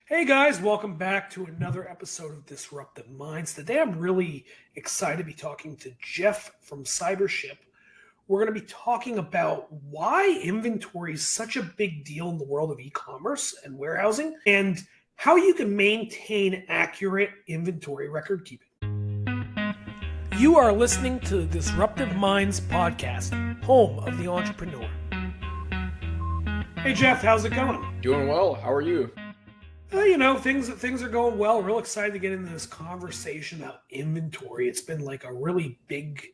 Hey guys, welcome back to another episode of Disruptive Minds. Today I'm really excited to be talking to Jeff from Cybership. We're going to be talking about why inventory is such a big deal in the world of e-commerce and warehousing and how you can maintain accurate inventory record keeping. You are listening to the Disruptive Minds podcast, home of the entrepreneur. Hey Jeff, how's it going? Doing well. How are you? Things are going well. Real excited to get into this conversation about inventory. It's been like a really big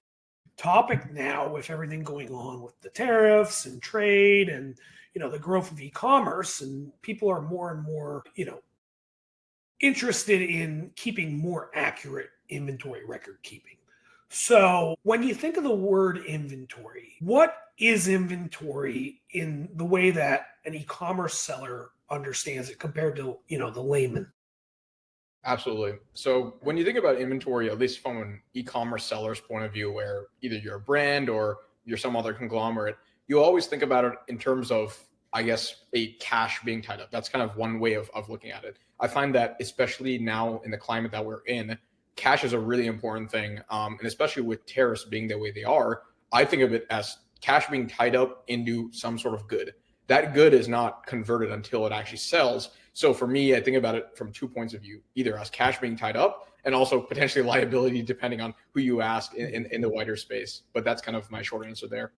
topic now with everything going on with the tariffs and trade and the growth of e-commerce, and people are more and more interested in keeping more accurate inventory record keeping. So when you think of the word inventory, what is inventory in the way that an e-commerce seller understands it compared to, the layman? Absolutely. So when you think about inventory, at least from an e-commerce seller's point of view, where either you're a brand or you're some other conglomerate, you always think about it in terms of, I guess, a cash being tied up. That's kind of one way of looking at it. I find that especially now in the climate that we're in, cash is a really important thing. And especially with tariffs being the way they are, I think of it as cash being tied up into some sort of good. That good is not converted until it actually sells. So for me, I think about it from 2 points of view, either as cash being tied up and also potentially liability, depending on who you ask in the wider space. But that's kind of my short answer there.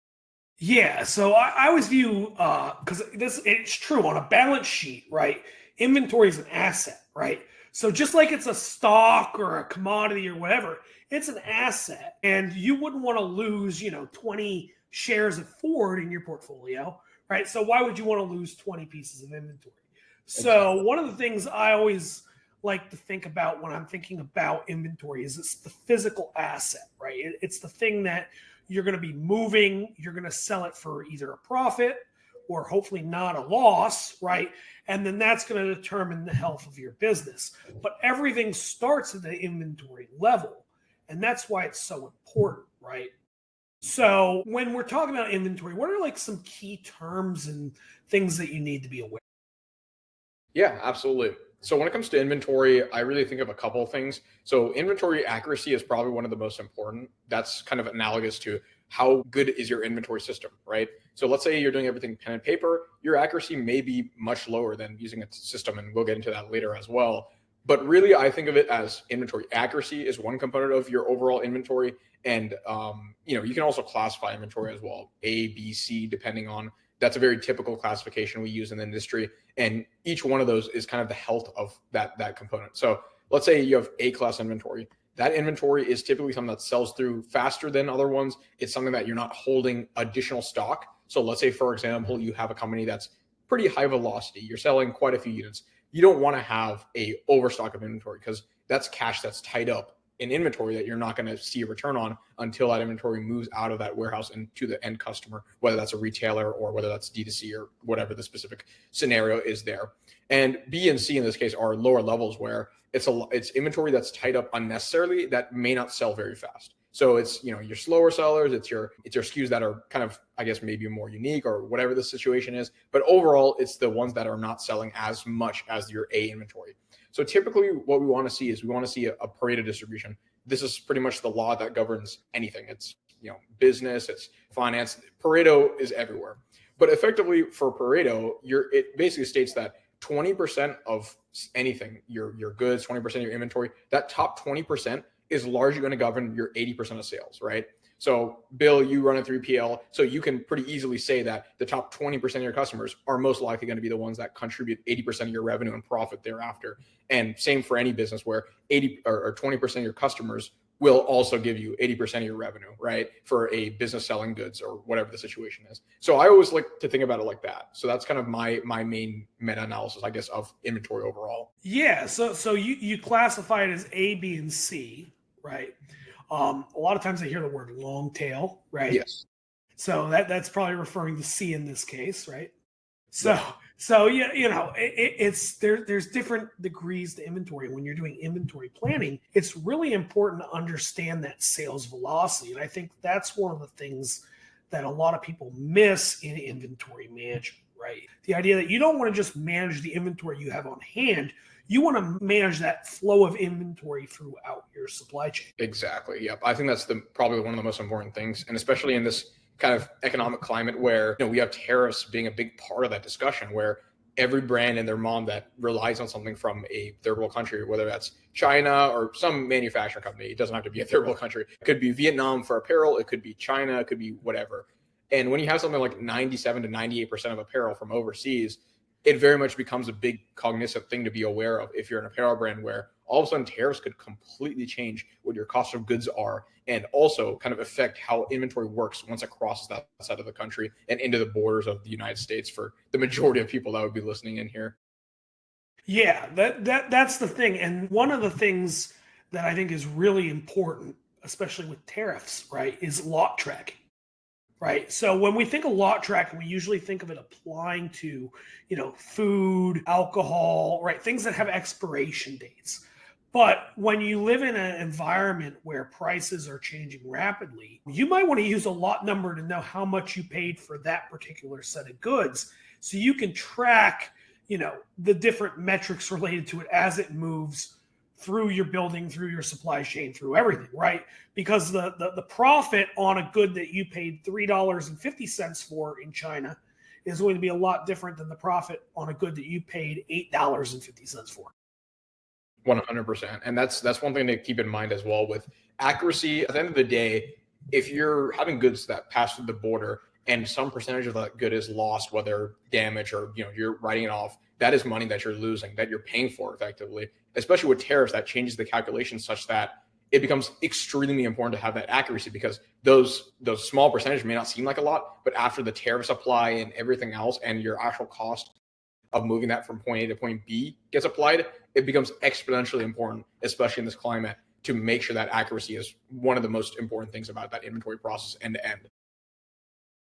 Yeah, so I always view, because it's true on a balance sheet, right? Inventory is an asset, right? So just like it's a stock or a commodity or whatever, it's an asset, and you wouldn't want to lose, 20 shares of Ford in your portfolio, right? So why would you want to lose 20 pieces of inventory? So one of the things I always like to think about when I'm thinking about inventory is it's the physical asset, right? It's the thing that you're going to be moving, you're going to sell it for either a profit or hopefully not a loss, right? And then that's going to determine the health of your business. But everything starts at the inventory level, and that's why it's so important, right? So when we're talking about inventory, what are like some key terms and things that you need to be aware of? Yeah, absolutely. So when it comes to inventory, I really think of a couple of things. So inventory accuracy is probably one of the most important. That's kind of analogous to how good is your inventory system, right? So let's say you're doing everything pen and paper, your accuracy may be much lower than using a system, and we'll get into that later as well. But really, I think of it as inventory accuracy is one component of your overall inventory. And, you can also classify inventory as well, A, B, C, depending on, that's a very typical classification we use in the industry. And each one of those is kind of the health of that component. So let's say you have A-class inventory. That inventory is typically something that sells through faster than other ones. It's something that you're not holding additional stock. So let's say, for example, you have a company that's pretty high velocity. You're selling quite a few units. You don't want to have a overstock of inventory because that's cash that's tied up in inventory that you're not going to see a return on until that inventory moves out of that warehouse and to the end customer, whether that's a retailer or whether that's D2C or whatever the specific scenario is there. And B and C in this case are lower levels where it's inventory that's tied up unnecessarily that may not sell very fast. So it's, your slower sellers, it's your SKUs that are kind of, I guess, maybe more unique or whatever the situation is. But overall, it's the ones that are not selling as much as your A inventory. So typically what we want to see is we want to see a Pareto distribution. This is pretty much the law that governs anything. It's, business, it's finance. Pareto is everywhere. But effectively for Pareto, it basically states that 20% of anything, your goods, 20% of your inventory, that top 20% is largely going to govern your 80% of sales, right? So Bill, you run a 3PL, so you can pretty easily say that the top 20% of your customers are most likely going to be the ones that contribute 80% of your revenue and profit thereafter. And same for any business where 80 or 20% of your customers will also give you 80% of your revenue, right? For a business selling goods or whatever the situation is. So I always like to think about it like that. So that's kind of my main meta-analysis, I guess, of inventory overall. Yeah, so you classify it as A, B, and C, right? A lot of times I hear the word long tail, right? Yes. So that's probably referring to C in this case, right? So Yeah. so yeah, it's there's different degrees to inventory. When you're doing inventory planning, it's really important to understand that sales velocity. And I think that's one of the things that a lot of people miss in inventory management. right? The idea that you don't want to just manage the inventory you have on hand. You want to manage that flow of inventory throughout your supply chain. Exactly. Yep. I think that's probably one of the most important things. And especially in this kind of economic climate where we have tariffs being a big part of that discussion, where every brand and their mom that relies on something from a third world country, whether that's China or some manufacturing company, it doesn't have to be a third world country. It could be Vietnam for apparel. It could be China. It could be whatever. And when you have something like 97 to 98% of apparel from overseas, it very much becomes a big cognizant thing to be aware of if you're an apparel brand, where all of a sudden tariffs could completely change what your cost of goods are, and also kind of affect how inventory works once it crosses that side of the country and into the borders of the United States for the majority of people that would be listening in here. Yeah, that's the thing. And one of the things that I think is really important, especially with tariffs, right, is lot tracking. Right. So when we think of lot tracking, we usually think of it applying to, food, alcohol, right? Things that have expiration dates. But when you live in an environment where prices are changing rapidly, you might want to use a lot number to know how much you paid for that particular set of goods. So you can track, the different metrics related to it as it moves through your building, through your supply chain, through everything, right? Because the profit on a good that you paid $3.50 for in China is going to be a lot different than the profit on a good that you paid $8.50 for. 100%. And that's one thing to keep in mind as well with accuracy. At the end of the day, if you're having goods that pass through the border and some percentage of that good is lost, whether damage or you're writing it off, that is money that you're losing, that you're paying for effectively. Especially with tariffs, that changes the calculation such that it becomes extremely important to have that accuracy, because those small percentages may not seem like a lot, but after the tariffs apply and everything else, and your actual cost of moving that from point A to point B gets applied, it becomes exponentially important, especially in this climate, to make sure that accuracy is one of the most important things about that inventory process end to end.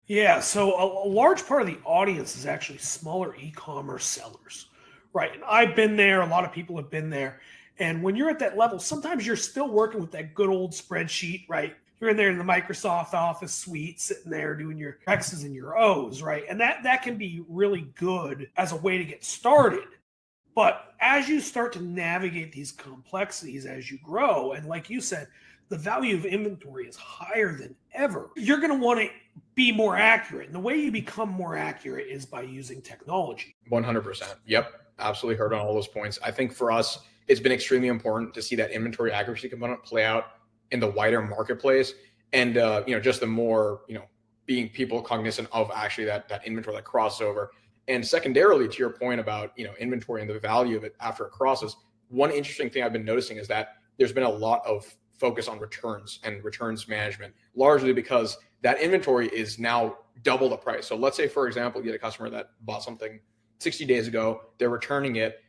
Yeah, so a large part of the audience is actually smaller e-commerce sellers, right? And I've been there, a lot of people have been there. And when you're at that level, sometimes you're still working with that good old spreadsheet, right? You're in there in the Microsoft Office suite, sitting there doing your X's and your O's, right? And that can be really good as a way to get started. But as you start to navigate these complexities as you grow, and like you said, the value of inventory is higher than ever, you're going to want to be more accurate. And the way you become more accurate is by using technology. 100%. Yep. Absolutely heard on all those points. I think for us, it's been extremely important to see that inventory accuracy component play out in the wider marketplace. And, just the more, being people cognizant of actually that inventory that crossover. And secondarily, to your point about, inventory and the value of it after it crosses, one interesting thing I've been noticing is that there's been a lot of focus on returns and returns management, largely because that inventory is now double the price. So let's say, for example, you had a customer that bought something 60 days ago, they're returning it.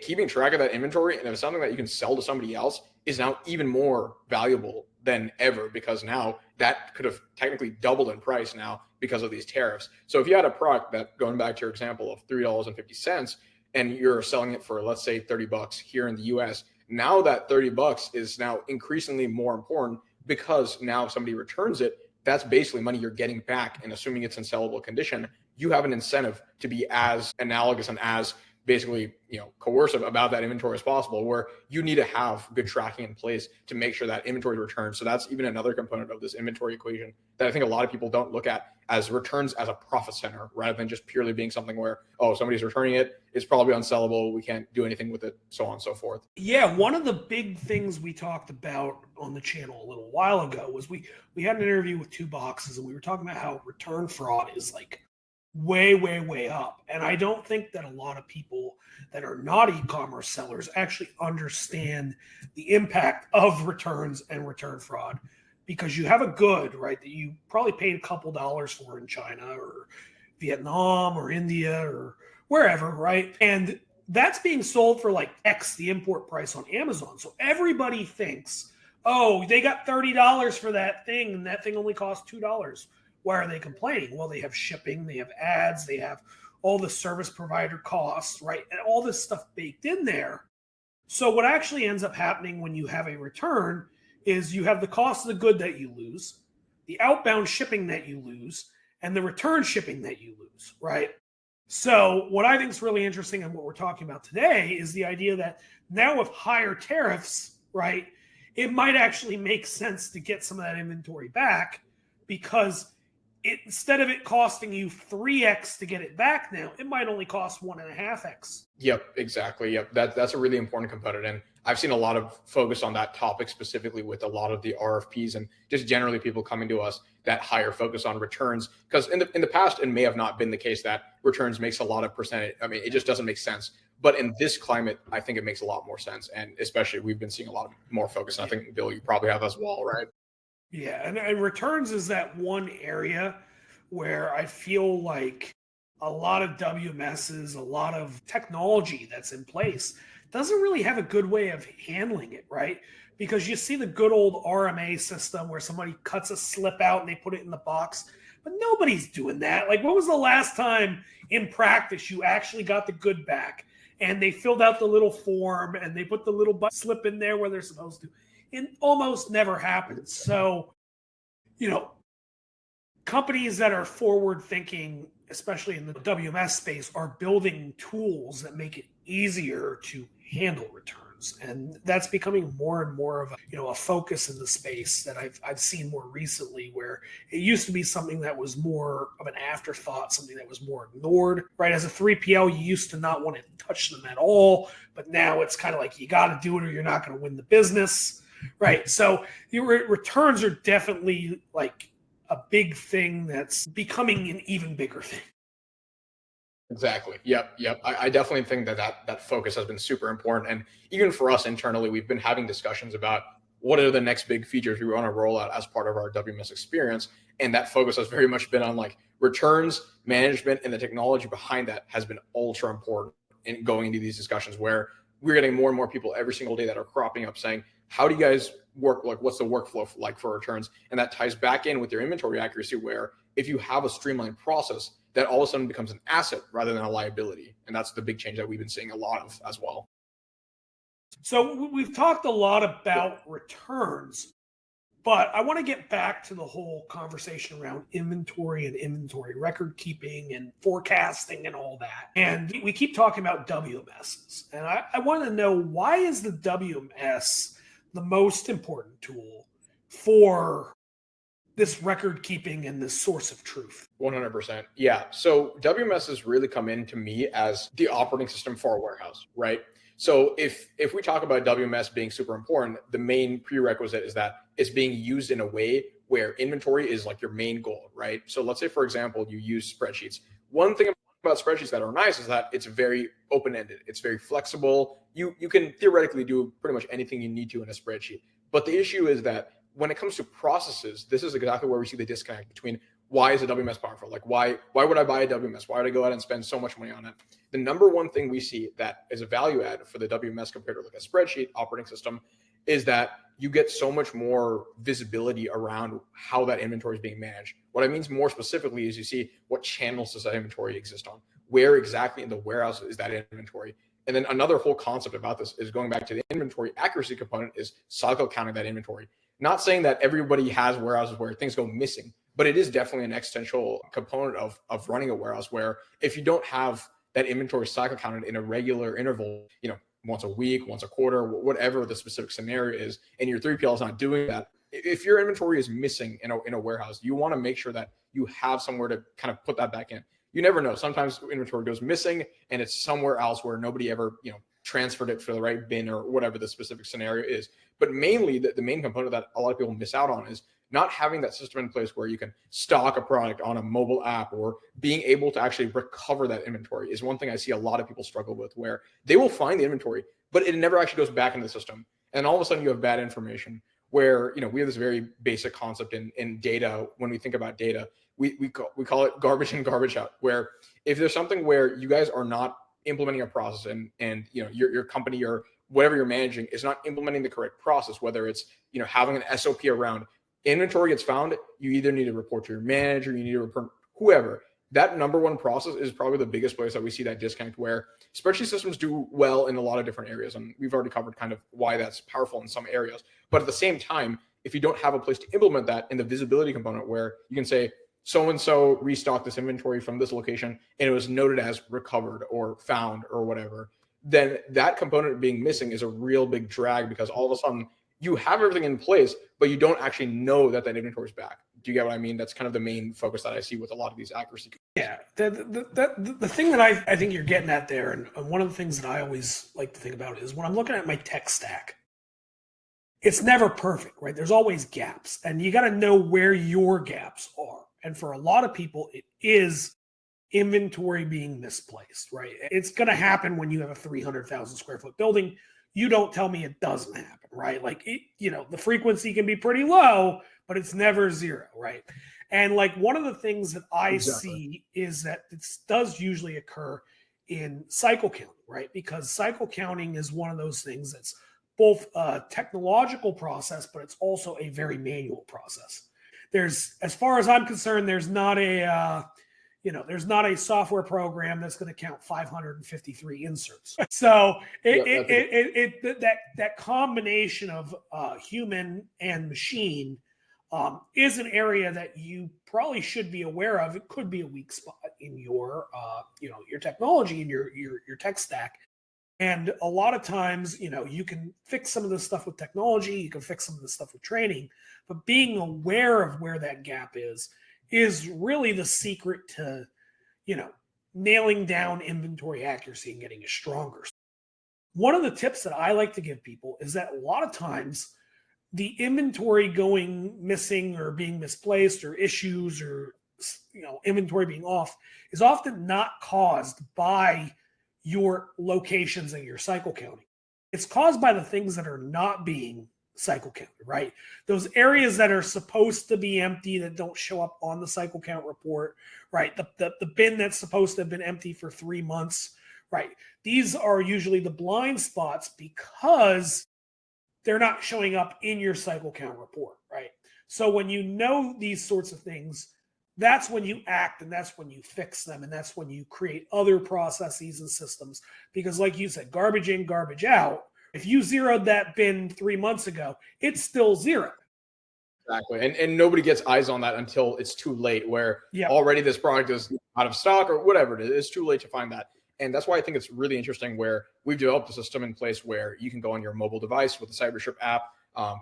Keeping track of that inventory, and if it's something that you can sell to somebody else, is now even more valuable than ever, because now that could have technically doubled in price now because of these tariffs. So if you had a product that, going back to your example of $3.50, and you're selling it for, let's say, $30 here in the US, now that $30 is now increasingly more important, because now if somebody returns it, that's basically money you're getting back. And assuming it's in sellable condition, you have an incentive to be as analogous and as basically, coercive about that inventory as possible, where you need to have good tracking in place to make sure that inventory returns. So that's even another component of this inventory equation that I think a lot of people don't look at as returns as a profit center, rather than just purely being something where, oh, somebody's returning it, it's probably unsellable, we can't do anything with it, so on and so forth. Yeah, one of the big things we talked about on the channel a little while ago was we had an interview with Two Boxes, and we were talking about how return fraud is like way up. And I don't think that a lot of people that are not e-commerce sellers actually understand the impact of returns and return fraud, because you have a good, right, that you probably paid a couple dollars for in China or Vietnam or India or wherever, right? And that's being sold for like X the import price on Amazon. So everybody thinks, oh, they got $30 for that thing, and that thing only costs $2. Why are they complaining? Well, they have shipping, they have ads, they have all the service provider costs, right? And all this stuff baked in there. So what actually ends up happening when you have a return is you have the cost of the good that you lose, the outbound shipping that you lose, and the return shipping that you lose, right? So what I think is really interesting and what we're talking about today is the idea that now with higher tariffs, right, it might actually make sense to get some of that inventory back, because instead of it costing you 3x to get it back now, it might only cost 1.5x. Yep, exactly. Yep, that's a really important component, and I've seen a lot of focus on that topic specifically with a lot of the RFPs and just generally people coming to us that higher focus on returns. Because in the past, it may have not been the case that returns makes a lot of percentage. I mean, it just doesn't make sense. But in this climate, I think it makes a lot more sense, and especially we've been seeing a lot more focus. And I think Bill, you probably have as well, right? Yeah, and returns is that one area where I feel like a lot of WMSs, a lot of technology that's in place doesn't really have a good way of handling it, right? Because you see the good old RMA system where somebody cuts a slip out and they put it in the box, but nobody's doing that. Like, when was the last time in practice you actually got the good back and they filled out the little form and they put the little slip in there where they're supposed to? It almost never happens. So, companies that are forward thinking, especially in the WMS space, are building tools that make it easier to handle returns. And that's becoming more and more of a focus in the space that I've seen more recently, where it used to be something that was more of an afterthought, something that was more ignored, right? As a 3PL, you used to not want to touch them at all, but now it's kind of like you got to do it or you're not going to win the business, right? So your returns are definitely like a big thing that's becoming an even bigger thing. Exactly. Yep. I definitely think that focus has been super important. And even for us internally, we've been having discussions about what are the next big features we want to roll out as part of our WMS experience. And that focus has very much been on like returns management, and the technology behind that has been ultra important in going into these discussions, where we're getting more and more people every single day that are cropping up saying, how do you guys work? Like, what's the workflow like for returns? And that ties back in with your inventory accuracy, where if you have a streamlined process, that all of a sudden becomes an asset rather than a liability. And that's the big change that we've been seeing a lot of as well. So we've talked a lot about returns, but I want to get back to the whole conversation around inventory and inventory record keeping and forecasting and all that. And we keep talking about WMSs. And I want to know, why is the WMS the most important tool for this record keeping and this source of truth? 100%. Yeah. So WMS has really come in to me as the operating system for a warehouse, right? So if we talk about WMS being super important, the main prerequisite is that it's being used in a way where inventory is like your main goal, right? So let's say, for example, you use spreadsheets. One thing about spreadsheets that are nice is that it's very open-ended. It's very flexible. You can theoretically do pretty much anything you need to in a spreadsheet. But the issue is that when it comes to processes, this is exactly where we see the disconnect between why is a WMS powerful? Like, why would I buy a WMS? Why would I go out and spend so much money on it? The number one thing we see that is a value add for the WMS compared to like a spreadsheet operating system is that you get so much more visibility around how that inventory is being managed. What I mean more specifically is you see what channels does that inventory exist on? Where exactly in the warehouse is that inventory? And then another whole concept about this is going back to the inventory accuracy component is cycle counting that inventory. Not saying that everybody has warehouses where things go missing, but it is definitely an existential component of running a warehouse, where if you don't have that inventory cycle counted in a regular interval, once a week, once a quarter, whatever the specific scenario is, and your 3PL is not doing that, if your inventory is missing in a warehouse, you want to make sure that you have somewhere to kind of put that back in. You never know. Sometimes inventory goes missing and it's somewhere else where nobody ever, transferred it for the right bin or whatever the specific scenario is. But mainly the main component that a lot of people miss out on is not having that system in place where you can stock a product on a mobile app, or being able to actually recover that inventory is one thing I see a lot of people struggle with, where they will find the inventory, but it never actually goes back into the system. And all of a sudden you have bad information, where, we have this very basic concept in data. When we think about data, we call it garbage in, garbage out, where if there's something where you guys are not implementing a process and your company or whatever you're managing is not implementing the correct process, whether it's having an SOP around inventory gets found, you either need to report to your manager, you need to report whoever. That number one process is probably the biggest place that we see that disconnect, where spreadsheet systems do well in a lot of different areas, and we've already covered kind of why that's powerful in some areas. But at the same time, if you don't have a place to implement that in the visibility component, where you can say, so-and-so restocked this inventory from this location and it was noted as recovered or found or whatever, then that component being missing is a real big drag, because all of a sudden you have everything in place, but you don't actually know that inventory is back. Do you get what I mean? That's kind of the main focus that I see with a lot of these accuracy. Yeah, the thing that I think you're getting at there, and one of the things that I always like to think about is when I'm looking at my tech stack, it's never perfect, right? There's always gaps, and you got to know where your gaps are. And for a lot of people, it is inventory being misplaced, right? It's going to happen when you have a 300,000 square foot building. You don't tell me it doesn't happen, right? Like, the frequency can be pretty low, but it's never zero, right? And like one of the things that I see is that it does usually occur in cycle counting, right? Because cycle counting is one of those things that's both a technological process, but it's also a very manual process. There's, as far as I'm concerned, there's not a software program that's going to count 553 inserts. So that combination of human and machine is an area that you probably should be aware of. It could be a weak spot in your technology and your tech stack. And a lot of times, you can fix some of this stuff with technology, you can fix some of this stuff with training, but being aware of where that gap is really the secret to, nailing down inventory accuracy and getting it stronger. One of the tips that I like to give people is that a lot of times the inventory going missing or being misplaced or issues or, inventory being off is often not caused by your locations and your cycle counting. It's caused by the things that are not being cycle counted, right? Those areas that are supposed to be empty that don't show up on the cycle count report, right? The bin that's supposed to have been empty for 3 months, right? These are usually the blind spots because they're not showing up in your cycle count report, right? So when you know these sorts of things, that's when you act, and that's when you fix them, and that's when you create other processes and systems. Because like you said, garbage in, garbage out. If you zeroed that bin 3 months ago, it's still zero. Exactly. And nobody gets eyes on that until it's too late, where already this product is out of stock or whatever it is. It's too late to find that. And that's why I think it's really interesting where we've developed a system in place where you can go on your mobile device with the Cybership app,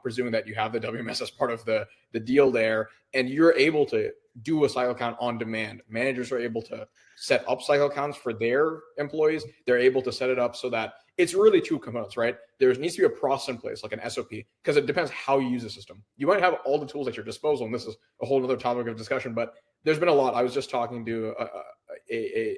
presuming that you have the WMS as part of the deal there, and you're able to do a cycle count on demand. Managers are able to set up cycle counts for their employees. They're able to set it up so that it's really two components, right? There needs to be a process in place, like an SOP, because it depends how you use the system. You might have all the tools at your disposal, and this is a whole other topic of discussion, but there's been a lot. I was just talking to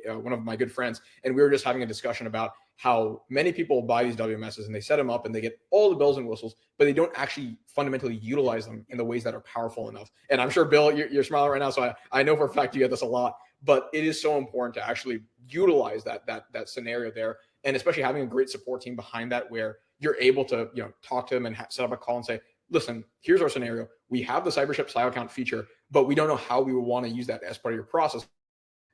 one of my good friends, and we were just having a discussion about how many people buy these WMSs and they set them up and they get all the bells and whistles, but they don't actually fundamentally utilize them in the ways that are powerful enough. And I'm sure, Bill, you're smiling right now, so I know for a fact you get this a lot, but it is so important to actually utilize that scenario there, and especially having a great support team behind that, where you're able to talk to them and set up a call and say, listen, here's our scenario. We have the Cybership cycle count feature, but we don't know how we would want to use that as part of your process.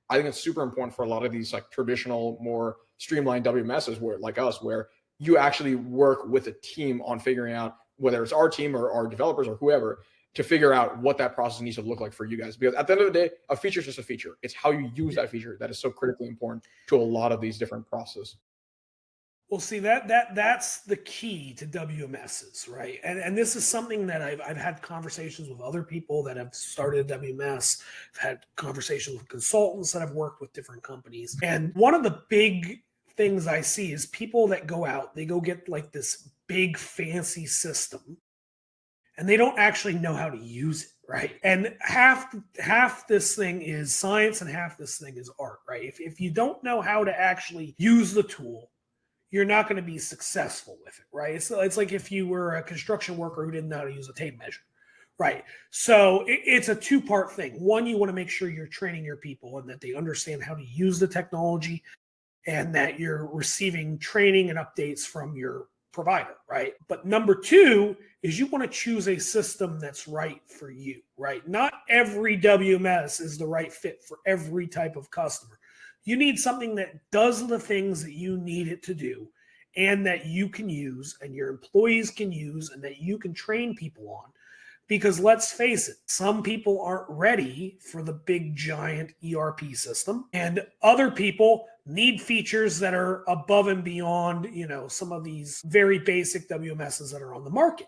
I think it's super important for a lot of these like traditional, more streamlined WMSs where like us, where you actually work with a team on figuring out, whether it's our team or our developers or whoever, to figure out what that process needs to look like for you guys. Because at the end of the day, a feature is just a feature. It's how you use that feature that is so critically important to a lot of these different processes. Well, see, that's the key to WMSs, right? And this is something that I've had conversations with other people that have started a WMS. I've had conversations with consultants that have worked with different companies. And one of the big things I see is people that go out, they go get like this big fancy system, and they don't actually know how to use it, right? And half this thing is science and half this thing is art, right? If you don't know how to actually use the tool, you're not going to be successful with it, right? It's like if you were a construction worker who didn't know how to use a tape measure, right? So it's a two-part thing. One, you want to make sure you're training your people and that they understand how to use the technology and that you're receiving training and updates from your provider, right? But number two is you want to choose a system that's right for you, right? Not every WMS is the right fit for every type of customer. You need something that does the things that you need it to do and that you can use and your employees can use and that you can train people on. Because let's face it, some people aren't ready for the big giant ERP system, and other people need features that are above and beyond, some of these very basic WMSs that are on the market.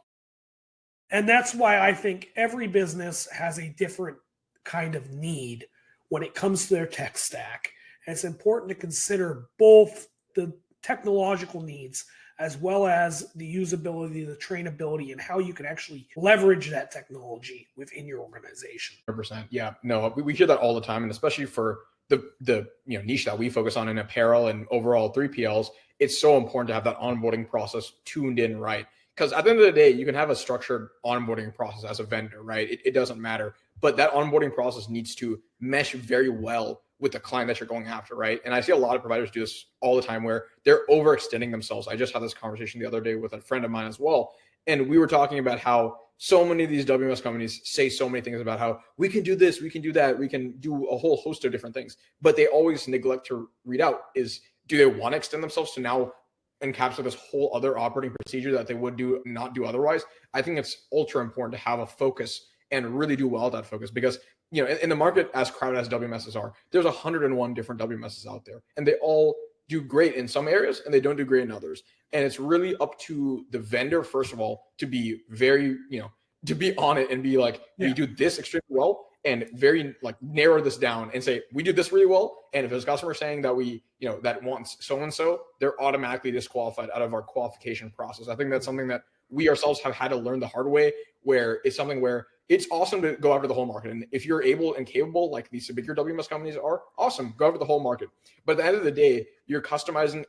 And that's why I think every business has a different kind of need when it comes to their tech stack. And it's important to consider both the technological needs as well as the usability, the trainability, and how you can actually leverage that technology within your organization. 100%. Yeah, no, we hear that all the time, and especially for the niche that we focus on in apparel and overall 3PLs, it's so important to have that onboarding process tuned in right. Because at the end of the day, you can have a structured onboarding process as a vendor, right? It doesn't matter, but that onboarding process needs to mesh very well with the client that you're going after, right? And I see a lot of providers do this all the time where they're overextending themselves. I just had this conversation the other day with a friend of mine as well. And we were talking about how so many of these WMS companies say so many things about how we can do this, we can do that, we can do a whole host of different things. But they always neglect to read out is, do they want to extend themselves to now encapsulate this whole other operating procedure that they would not do otherwise? I think it's ultra important to have a focus and really do well at that focus, because in the market, as crowded as WMSs are, there's 101 different WMSs out there, and they all do great in some areas and they don't do great in others. And it's really up to the vendor, first of all, to be very, to be on it and be like, we do this extremely well, and very narrow this down and say, we do this really well. And if there's a customer saying that we, that wants so-and-so, they're automatically disqualified out of our qualification process. I think that's something that we ourselves have had to learn the hard way, where it's something where it's awesome to go after the whole market. And if you're able and capable, like these bigger WMS companies are, awesome, go after the whole market. But at the end of the day, you're customizing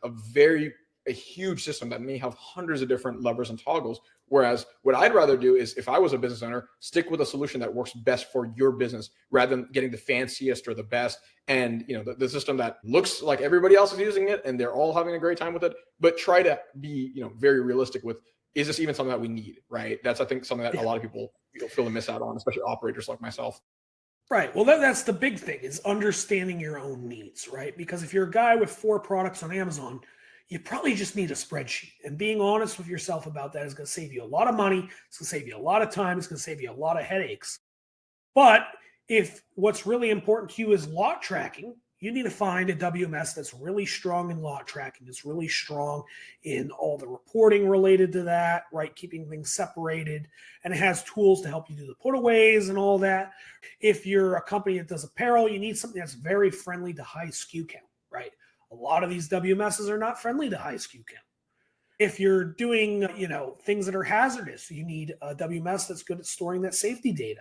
a huge system that may have hundreds of different levers and toggles. Whereas what I'd rather do is, if I was a business owner, stick with a solution that works best for your business rather than getting the fanciest or the best. And, the system that looks like everybody else is using it and they're all having a great time with it, but try to be, very realistic with, is this even something that we need, right? That's, I think, something that a lot of people feel to miss out on, especially operators like myself. Right. Well, that's the big thing, is understanding your own needs, right? Because if you're a guy with 4 products on Amazon, you probably just need a spreadsheet. And being honest with yourself about that is going to save you a lot of money. It's going to save you a lot of time. It's going to save you a lot of headaches. But if what's really important to you is lot tracking, you need to find a WMS that's really strong in lot tracking. It's really strong in all the reporting related to that, right? Keeping things separated. And it has tools to help you do the putaways and all that. If you're a company that does apparel, you need something that's very friendly to high SKU count, right? A lot of these WMSs are not friendly to high SKU count. If you're doing, things that are hazardous, you need a WMS that's good at storing that safety data.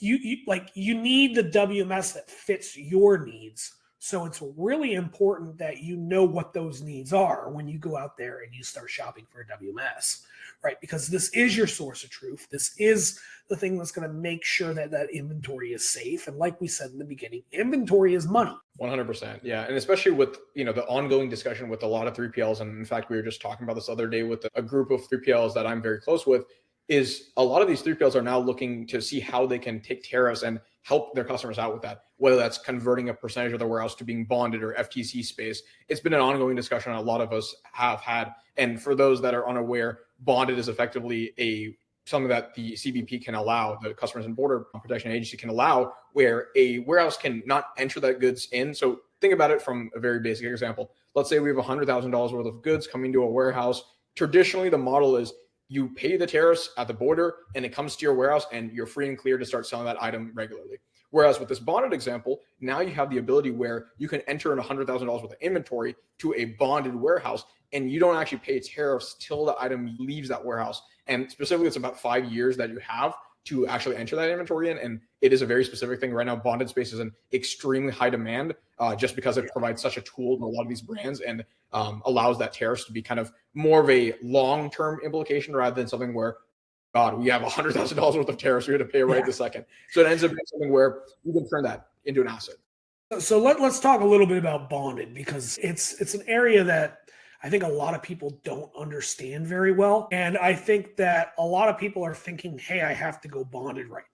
You need the WMS that fits your needs. So it's really important that you know what those needs are when you go out there and you start shopping for a WMS, right? Because this is your source of truth. This is the thing that's going to make sure that that inventory is safe. And like we said in the beginning, inventory is money. 100%. Yeah. And especially with, the ongoing discussion with a lot of 3PLs. And in fact, we were just talking about this other day with a group of 3PLs that I'm very close with, is a lot of these 3PLs are now looking to see how they can take tariffs and help their customers out with that, whether that's converting a percentage of the warehouse to being bonded or FTC space. It's been an ongoing discussion a lot of us have had. And for those that are unaware, bonded is effectively something that the CBP can allow, the Customs and Border Protection Agency can allow, where a warehouse can not enter that goods in. So think about it from a very basic example. Let's say we have $100,000 worth of goods coming to a warehouse. Traditionally, the model is you pay the tariffs at the border and it comes to your warehouse and you're free and clear to start selling that item regularly. Whereas with this bonded example, now you have the ability where you can enter in $100,000 worth of inventory to a bonded warehouse and you don't actually pay tariffs till the item leaves that warehouse. And specifically, it's about 5 years that you have to actually enter that inventory in. And it is a very specific thing. Right now, bonded space is an extremely high demand just because it provides such a tool to a lot of these brands and allows that tariffs to be kind of more of a long-term implication rather than something where, God, we have $100,000 worth of tariffs we have to pay right this second. So it ends up being something where you can turn that into an asset. So let's talk a little bit about bonded, because it's an area that I think a lot of people don't understand very well. And I think that a lot of people are thinking, hey, I have to go bonded right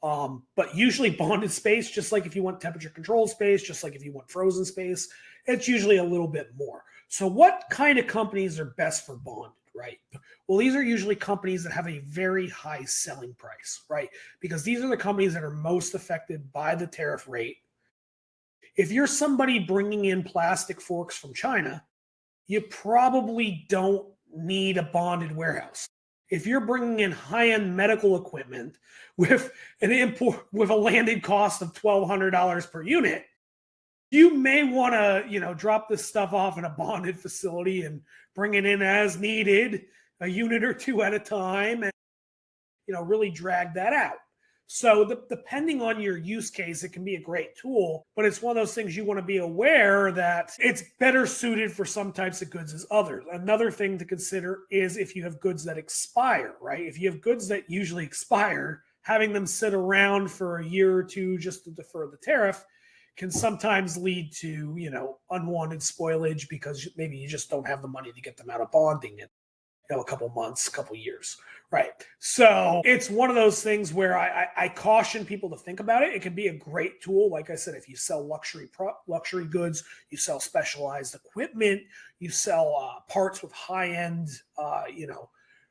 now. But usually bonded space, just like if you want temperature controlled space, just like if you want frozen space, it's usually a little bit more. So what kind of companies are best for bonded, right? Well, these are usually companies that have a very high selling price, right? Because these are the companies that are most affected by the tariff rate. If you're somebody bringing in plastic forks from China, you probably don't need a bonded warehouse. If you're bringing in high-end medical equipment with an import with a landed cost of $1,200 per unit, you may want to, drop this stuff off in a bonded facility and bring it in as needed, a unit or two at a time, and really drag that out. So depending on your use case, it can be a great tool, but it's one of those things you want to be aware that it's better suited for some types of goods as others. Another thing to consider is if you have goods that expire, right? If you have goods that usually expire, having them sit around for a year or two just to defer the tariff can sometimes lead to, unwanted spoilage because maybe you just don't have the money to get them out of bonding in, a couple months, couple years, right? So it's one of those things where I caution people to think about it. It can be a great tool. Like I said, if you sell luxury goods, you sell specialized equipment, you sell parts with high-end,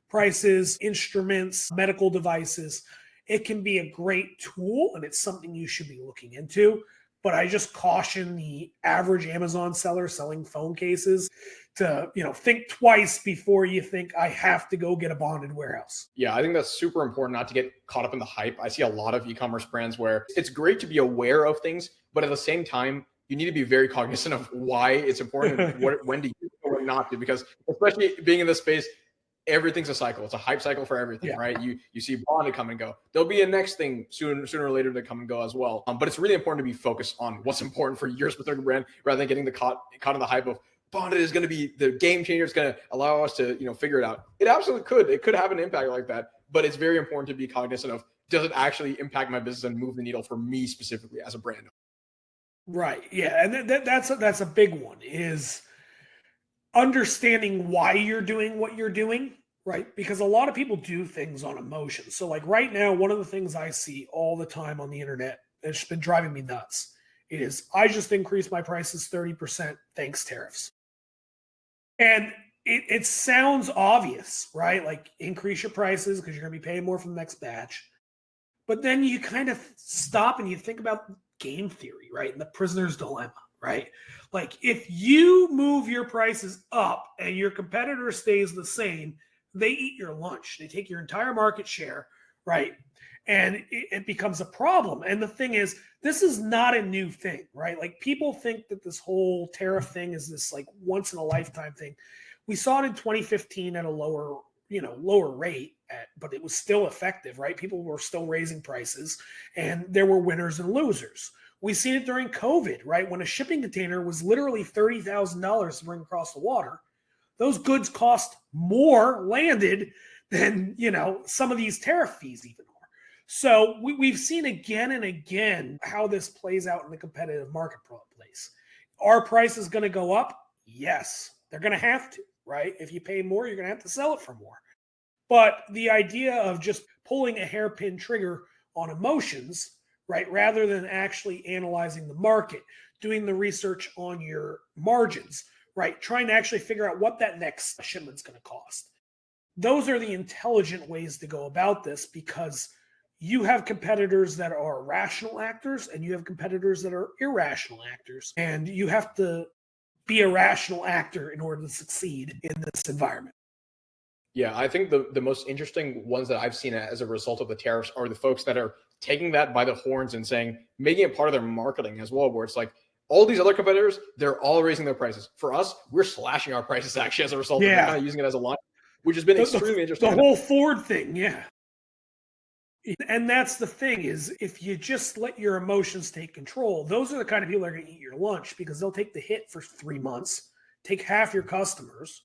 prices, instruments, medical devices, it can be a great tool and it's something you should be looking into. But I just caution the average Amazon seller selling phone cases to, think twice before you think I have to go get a bonded warehouse. Yeah, I think that's super important not to get caught up in the hype. I see a lot of e-commerce brands where it's great to be aware of things, but at the same time, you need to be very cognizant of why it's important and when to use it or not to, because especially being in this space, everything's a cycle. It's a hype cycle for everything, right? You see bonded come and go. There'll be a next thing sooner or later to come and go as well. But it's really important to be focused on what's important for your specific brand rather than getting caught in the hype of bonded is going to be the game changer. It's going to allow us to figure it out. It absolutely could. It could have an impact like that. But it's very important to be cognizant of, does it actually impact my business and move the needle for me specifically as a brand? Right. Yeah, and that's a big one, is understanding why you're doing what you're doing, right? Because a lot of people do things on emotion. So like right now, one of the things I see all the time on the internet, it's been driving me nuts, is I just increased my prices 30%, thanks tariffs. And it sounds obvious, right? Like increase your prices because you're going to be paying more for the next batch. But then you kind of stop and you think about game theory, right? And the prisoner's dilemma, right? Like if you move your prices up and your competitor stays the same, they eat your lunch. They take your entire market share, right? And it becomes a problem. And the thing is, this is not a new thing, right? Like people think that this whole tariff thing is this like once in a lifetime thing. We saw it in 2015 at a lower rate, but it was still effective, right? People were still raising prices and there were winners and losers. We seen it during COVID, right? When a shipping container was literally $30,000 to bring across the water, those goods cost more landed than, some of these tariff fees even are. So we've seen again and again how this plays out in the competitive marketplace. Are prices going to go up? Yes, they're going to have to, right? If you pay more, you're going to have to sell it for more. But the idea of just pulling a hairpin trigger on emotions, right, rather than actually analyzing the market, doing the research on your margins, right, trying to actually figure out what that next shipment's going to cost. Those are the intelligent ways to go about this, because you have competitors that are rational actors and you have competitors that are irrational actors. And you have to be a rational actor in order to succeed in this environment. Yeah, I think the most interesting ones that I've seen as a result of the tariffs are the folks that are taking that by the horns and making it part of their marketing as well, where it's like all these other competitors, they're all raising their prices. For us, we're slashing our prices actually as a result of kind of using it as a line, which has been extremely interesting. The whole Ford thing, yeah. And that's the thing, is if you just let your emotions take control, those are the kind of people that are going to eat your lunch, because they'll take the hit for 3 months, take half your customers,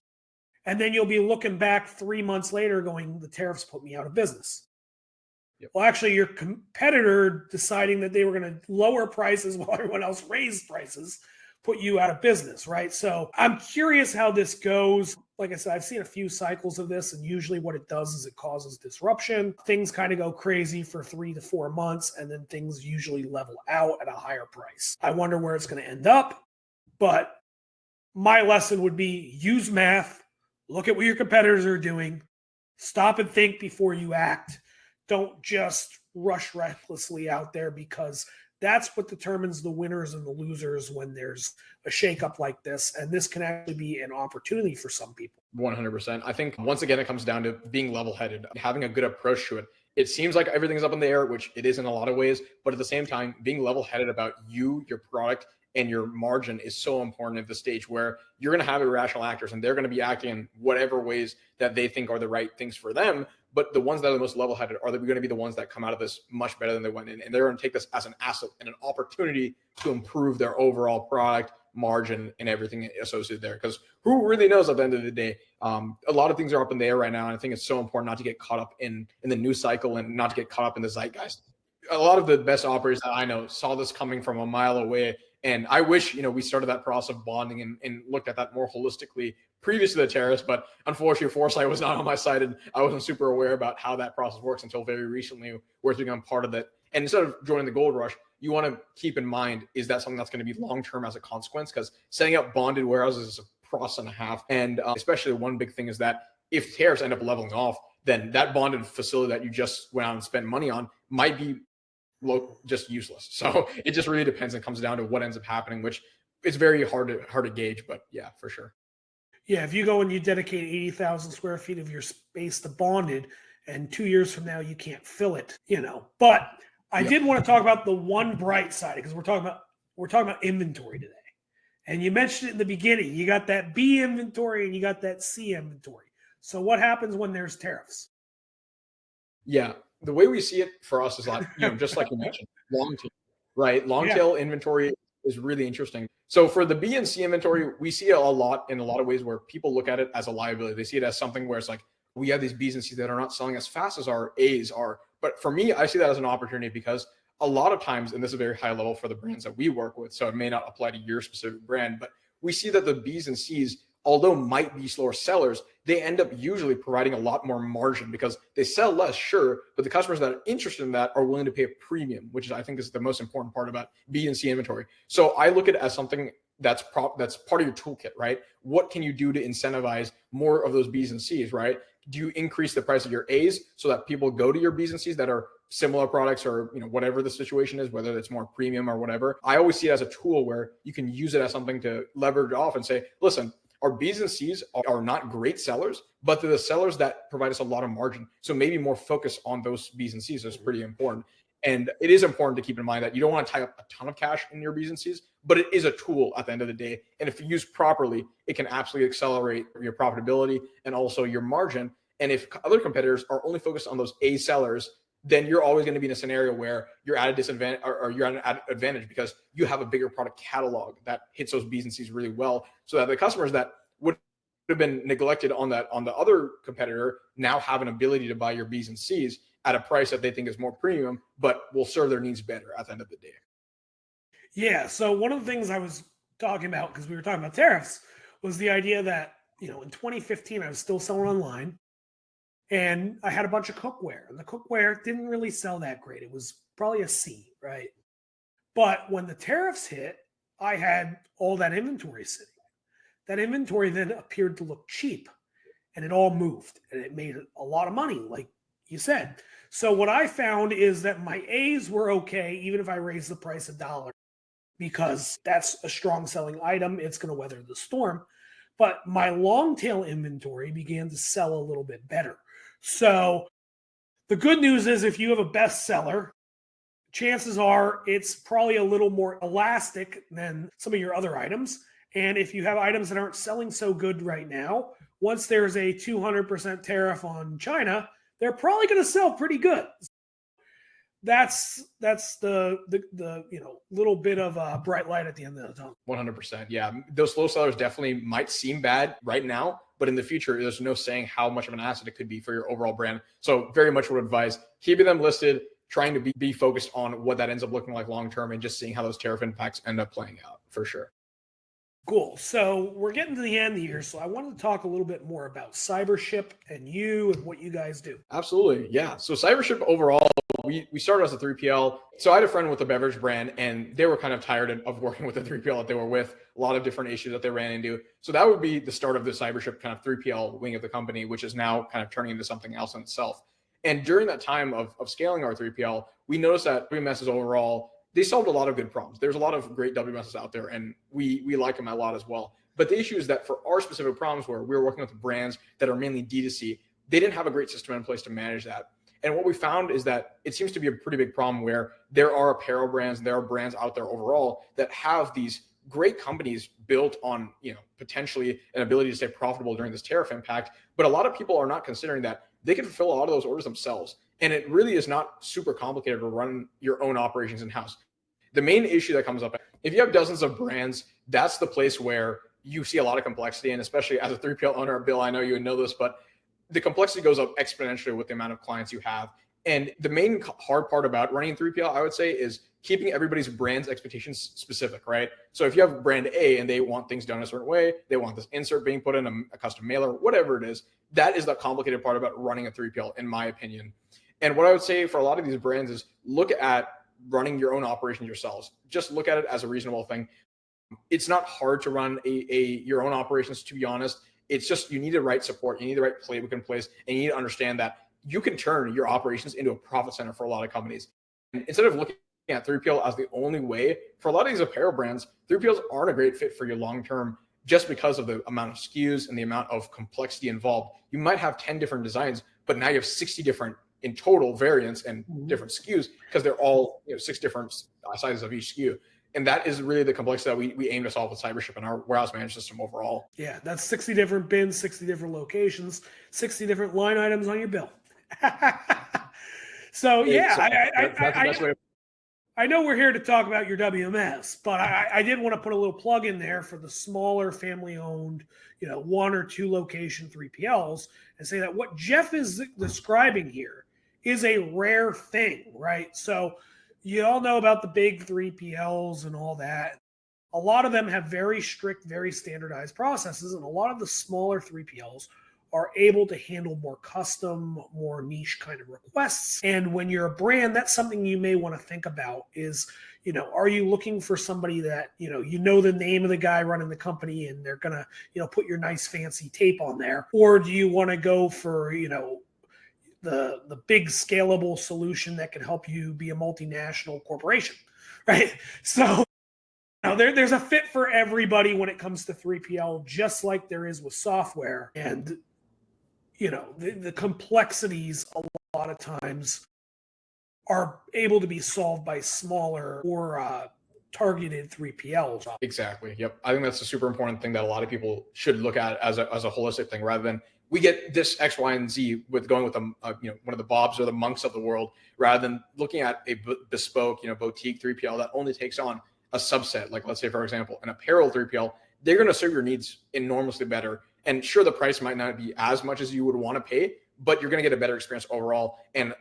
and then you'll be looking back 3 months later going, the tariffs put me out of business. Yep. Well, actually, your competitor deciding that they were going to lower prices while everyone else raised prices put you out of business, right? So I'm curious how this goes. Like I said, I've seen a few cycles of this, and usually what it does is it causes disruption. Things kind of go crazy for 3 to 4 months, and then things usually level out at a higher price. I wonder where it's going to end up, but my lesson would be use math, Look at what your competitors are doing. Stop and think before you act. Don't just rush recklessly out there, because that's what determines the winners and the losers when there's a shakeup like this. And this can actually be an opportunity for some people. 100%. I think once again, it comes down to being level-headed, having a good approach to it. It seems like everything's up in the air, which it is in a lot of ways, but at the same time, being level-headed about you, your product, and your margin is so important at the stage where you're going to have irrational actors and they're going to be acting in whatever ways that they think are the right things for them. But the ones that are the most level-headed are going to be the ones that come out of this much better than they went in. And they're going to take this as an asset and an opportunity to improve their overall product, margin, and everything associated there. Because who really knows at the end of the day? A lot of things are up in the air right now. And I think it's so important not to get caught up in the news cycle and not to get caught up in the zeitgeist. A lot of the best operators that I know saw this coming from a mile away. And I wish, we started that process of bonding and looked at that more holistically previous to the tariffs, but unfortunately, foresight was not on my side, and I wasn't super aware about how that process works until very recently, where it's become part of it. And instead of joining the gold rush, you want to keep in mind, is that something that's going to be long-term as a consequence? Because setting up bonded warehouses is a process and a half. And especially one big thing is that if tariffs end up leveling off, then that bonded facility that you just went out and spent money on might be just useless. So it just really depends and comes down to what ends up happening, which is very hard to gauge, but yeah, for sure. Yeah, if you go and you dedicate 80,000 square feet of your space to bonded, and 2 years from now you can't fill it, But I did want to talk about the one bright side, because we're talking about inventory today. And you mentioned it in the beginning. You got that B inventory and you got that C inventory. So what happens when there's tariffs? Yeah, the way we see it for us is like, just like you mentioned, long tail, right? Long tail inventory is really interesting. So for the B and C inventory, we see it a lot in a lot of ways where people look at it as a liability. They see it as something where it's like, we have these B's and C's that are not selling as fast as our A's are. But for me, I see that as an opportunity, because a lot of times, and this is very high level for the brands that we work with, so it may not apply to your specific brand, but we see that the B's and C's, although might be slower sellers, they end up usually providing a lot more margin because they sell less, sure, but the customers that are interested in that are willing to pay a premium, which is, I think, is the most important part about B and C inventory. So I look at it as something that's part of your toolkit, right? What can you do to incentivize more of those B's and C's, right? Do you increase the price of your A's so that people go to your B's and C's that are similar products, or whatever the situation is, whether it's more premium or whatever? I always see it as a tool where you can use it as something to leverage off and say, listen, our B's and C's are not great sellers, but they're the sellers that provide us a lot of margin. So maybe more focus on those B's and C's is pretty important. And it is important to keep in mind that you don't want to tie up a ton of cash in your B's and C's, but it is a tool at the end of the day. And if used properly, it can absolutely accelerate your profitability and also your margin. And if other competitors are only focused on those A sellers, then you're always going to be in a scenario where you're at a disadvantage, or you're at an advantage, because you have a bigger product catalog that hits those B's and C's really well, so that the customers that would have been neglected on the other competitor now have an ability to buy your B's and C's at a price that they think is more premium, but will serve their needs better at the end of the day. Yeah. So one of the things I was talking about, because we were talking about tariffs, was the idea that, in 2015, I was still selling online, and I had a bunch of cookware, and the cookware didn't really sell that great. It was probably a C, right? But when the tariffs hit, I had all that inventory sitting. That inventory then appeared to look cheap, and it all moved, and it made a lot of money, like you said. So what I found is that my A's were okay, even if I raised the price $1, because that's a strong selling item. It's going to weather the storm. But my long tail inventory began to sell a little bit better. So the good news is, if you have a bestseller, chances are it's probably a little more elastic than some of your other items. And if you have items that aren't selling so good right now, once there's a 200% tariff on China, they're probably going to sell pretty good. That's the little bit of a bright light at the end of the tunnel. 100%. Yeah, those slow sellers definitely might seem bad right now, but in the future, there's no saying how much of an asset it could be for your overall brand. So very much would advise keeping them listed, trying to be focused on what that ends up looking like long term, and just seeing how those tariff impacts end up playing out for sure. Cool. So we're getting to the end here. So I wanted to talk a little bit more about Cybership and you and what you guys do. Absolutely. Yeah. So Cybership overall, we started as a 3PL. So I had a friend with a beverage brand, and they were kind of tired of working with the 3PL that they were with, a lot of different issues that they ran into. So that would be the start of the Cybership kind of 3PL wing of the company, which is now kind of turning into something else in itself. And during that time of scaling our 3PL, we noticed that WMSs overall, they solved a lot of good problems. There's a lot of great WMSs out there, and we like them a lot as well. But the issue is that for our specific problems where we were working with brands that are mainly D2C, they didn't have a great system in place to manage that. And what we found is that it seems to be a pretty big problem where there are apparel brands, and there are brands out there overall that have these great companies built on, potentially an ability to stay profitable during this tariff impact. But a lot of people are not considering that they can fulfill a lot of those orders themselves. And it really is not super complicated to run your own operations in-house. The main issue that comes up, if you have dozens of brands, that's the place where you see a lot of complexity. And especially as a 3PL owner, Bill, I know you would know this, but the complexity goes up exponentially with the amount of clients you have. And the main hard part about running 3PL, I would say, is keeping everybody's brand's expectations specific, right? So if you have brand A and they want things done a certain way, they want this insert being put in a custom mailer, whatever it is, that is the complicated part about running a 3PL, in my opinion. And what I would say for a lot of these brands is look at running your own operations yourselves. Just look at it as a reasonable thing. It's not hard to run your own operations, to be honest. It's just you need the right support, you need the right playbook in place, and you need to understand that you can turn your operations into a profit center for a lot of companies. And instead of looking at 3PL as the only way, for a lot of these apparel brands, 3PLs aren't a great fit for you long term just because of the amount of SKUs and the amount of complexity involved. You might have 10 different designs, but now you have 60 different in total variants and different SKUs because they're all 6 different sizes of each SKU. And that is really the complexity that we aim to solve with Cybership and our warehouse management system overall. Yeah, that's 60 different bins, 60 different locations, 60 different line items on your bill. So I know we're here to talk about your WMS, but I did want to put a little plug in there for the smaller family-owned, 1 or 2 location 3PLs, and say that what Jeff is describing here is a rare thing, right? So you all know about the big 3PLs and all that. A lot of them have very strict, very standardized processes, and a lot of the smaller 3PLs are able to handle more custom, more niche kind of requests. And when you're a brand, that's something you may want to think about is, are you looking for somebody that, the name of the guy running the company and they're going to, put your nice fancy tape on there? Or do you want to go for, the big scalable solution that can help you be a multinational corporation, right? So there's a fit for everybody when it comes to 3PL, just like there is with software. And the complexities a lot of times are able to be solved by smaller or targeted 3PLs. Exactly. Yep. I think that's a super important thing that a lot of people should look at as a holistic thing, rather than we get this X, Y, and Z with going with one of the Bobs or the Monks of the world, rather than looking at a bespoke, boutique 3PL that only takes on a subset. Like, let's say, for example, an apparel 3PL, they're going to serve your needs enormously better. And sure, the price might not be as much as you would want to pay, but you're going to get a better experience overall. And,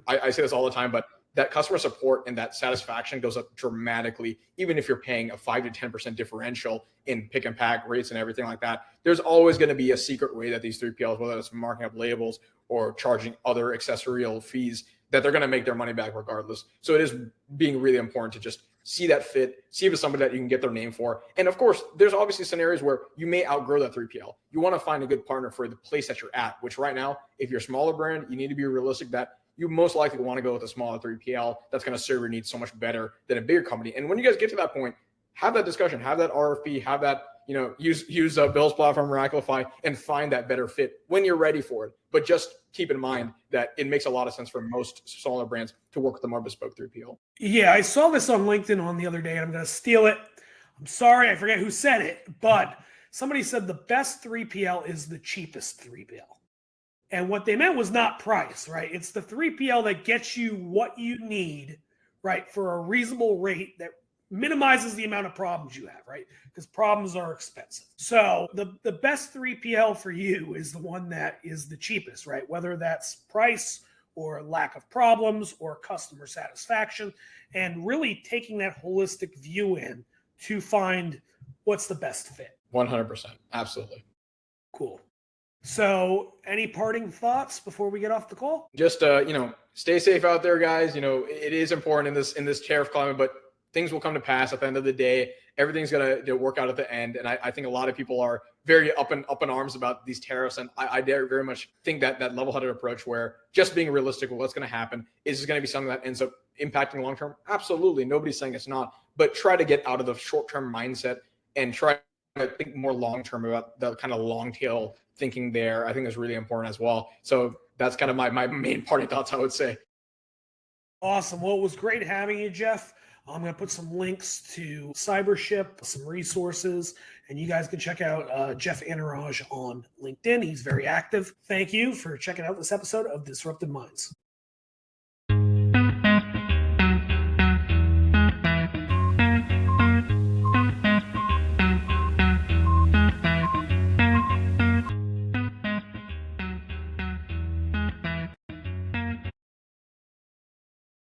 I say this all the time, but that customer support and that satisfaction goes up dramatically, even if you're paying a 5 to 10% differential in pick and pack rates and everything like that. There's always going to be a secret way that these 3PLs, whether it's marking up labels or charging other accessorial fees, that they're going to make their money back regardless. So it is being really important to just see that fit, see if it's somebody that you can get their name for. And of course, there's obviously scenarios where you may outgrow that 3PL. You want to find a good partner for the place that you're at, which right now, if you're a smaller brand, you need to be realistic that you most likely want to go with a smaller 3PL that's going to serve your needs so much better than a bigger company. And when you guys get to that point, have that discussion, have that RFP, have that, use Bill's platform, Miraclify, and find that better fit when you're ready for it. But just keep in mind that it makes a lot of sense for most smaller brands to work with a more bespoke 3PL. Yeah, I saw this on LinkedIn on the other day, and I'm going to steal it. I'm sorry, I forget who said it, but somebody said the best 3PL is the cheapest 3PL. And what they meant was not price, right? It's the 3PL that gets you what you need, right, for a reasonable rate that minimizes the amount of problems you have, right? Because problems are expensive. So the best 3PL for you is the one that is the cheapest, right? Whether that's price or lack of problems or customer satisfaction, and really taking that holistic view in to find what's the best fit. 100%. Absolutely. Cool. So, any parting thoughts before we get off the call? Just stay safe out there, guys. It is important in this tariff climate, but things will come to pass at the end of the day. Everything's gonna work out at the end, and I think a lot of people are very up in arms about these tariffs, and I dare very much think that level-headed approach, where just being realistic with what's going to happen, is going to be something that ends up impacting long term. Absolutely, nobody's saying it's not, but try to get out of the short-term mindset and try to think more long-term about the kind of long tail thinking there. I think is really important as well. So that's kind of my main parting thoughts, I would say. Awesome. Well, it was great having you, Jeff. I'm going to put some links to Cybership, some resources, and you guys can check out Jeff Annaraj on LinkedIn. He's very active. Thank you for checking out this episode of Disruptive Minds.